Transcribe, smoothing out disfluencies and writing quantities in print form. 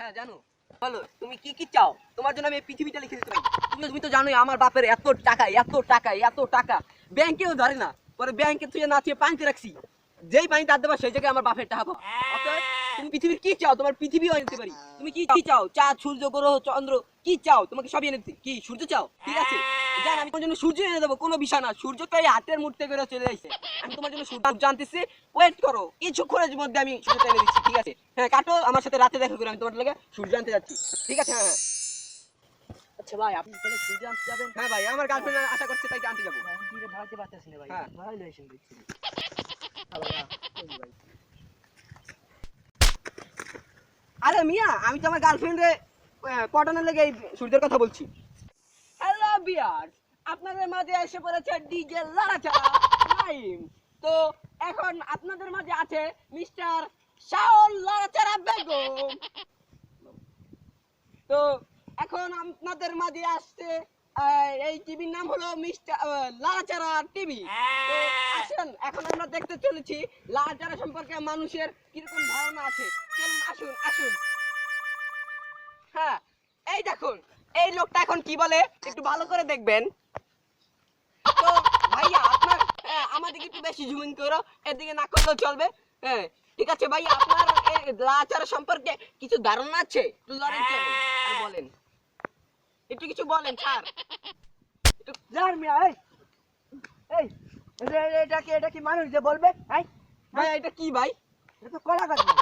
হ্যাঁ জানো। বলো তুমি কি কি চাও? তোমার জন্য আমি এই পৃথিবীটা লিখে দিতে পারি। তুমি তো জানোই আমার বাপের এত টাকা ব্যাংকেও ধরে না। পরে ব্যাংকে তুই না তুই পানিতে রাখছি, যেই পানি তার দেবা সেই জায়গায় আমার বাপের টাকা পাবো। অতএব তুমি পৃথিবীর কি চাও? তোমার পৃথিবীও এনে দিতে পারি। তুমি কি কি চাও? চাঁদ, সূর্য, গ্রহ, চন্দ্র কি চাও? তোমাকে সবই এনে দিতে। কি সূর্য চাও? ঠিক আছে, জান আমি তোমার জন্য সূর্য এনে দেবো, কোনো বিষয় না। সূর্য তো এই হাতের মুহূর্তে করে চলে আসছে। আমি তোমার জন্য সূর্য জানতেছি, ওয়েট করো, কিছুক্ষণের মধ্যে আমি সূর্য এনে দিচ্ছি। ঠিক আছে, হ্যাঁ কাটো, আমার সাথে রাতে দেখা করে আমি তোমার লাগে সূর্য আনতে যাচ্ছি। ঠিক আছে, হ্যাঁ হ্যাঁ। আচ্ছা ভাই, আপনি তাহলে সূর্য আনতে যাবেন? হ্যাঁ ভাই, আমার গার্লফ্রেন্ড আশা করছে তাই আনতে যাবো। আমি ধীরে ধরাতে পারতেছি না ভাই। হ্যাঁ। ধরাই লইছেন দেখছি। ভাই আরে মিয়া, আমি তো আমার গার্লফ্রেন্ডে পটানোর লেগে এই সূর্যের কথা বলছি। হ্যালো বিয়ার্স, আপনাদের মাঝে এসে পড়েছে ডিজে লারাচারা নাইম। তো এখন আপনাদের মাঝে আছে মিস্টার শাওন লারাচারা বেগম। তো এখন আপনাদের মাঝে আসছে এই টিভির নাম হলো মিস্টার লারাচারা টিভি। তো আসেন, এখন আমরা দেখতে চলেছি লারাচারা সম্পর্কে মানুষের কিরকম ধারণা আছে। চলুন আসুন আসুন। হ্যাঁ, এই দেখুন এই লোকটা এখন কি বলে একটু ভালো করে দেখবেন। তো ভাইয়া আপনার আমাদেরকে একটু বেশি জুমিং করো, এদিকে না করলেও চলবে। হ্যাঁ ঠিক আছে ভাইয়া, আপনার এই লাচার সম্পর্কে কিছু ধারণা আছে? একটু লড়েন চলেন আর বলেন, একটু কিছু বলেন স্যার। জান মিয়া, এই এটা কি মানুষ যে বলবে? ভাই এটা কি ভাই? এটা তো কলা গাছ ভাই।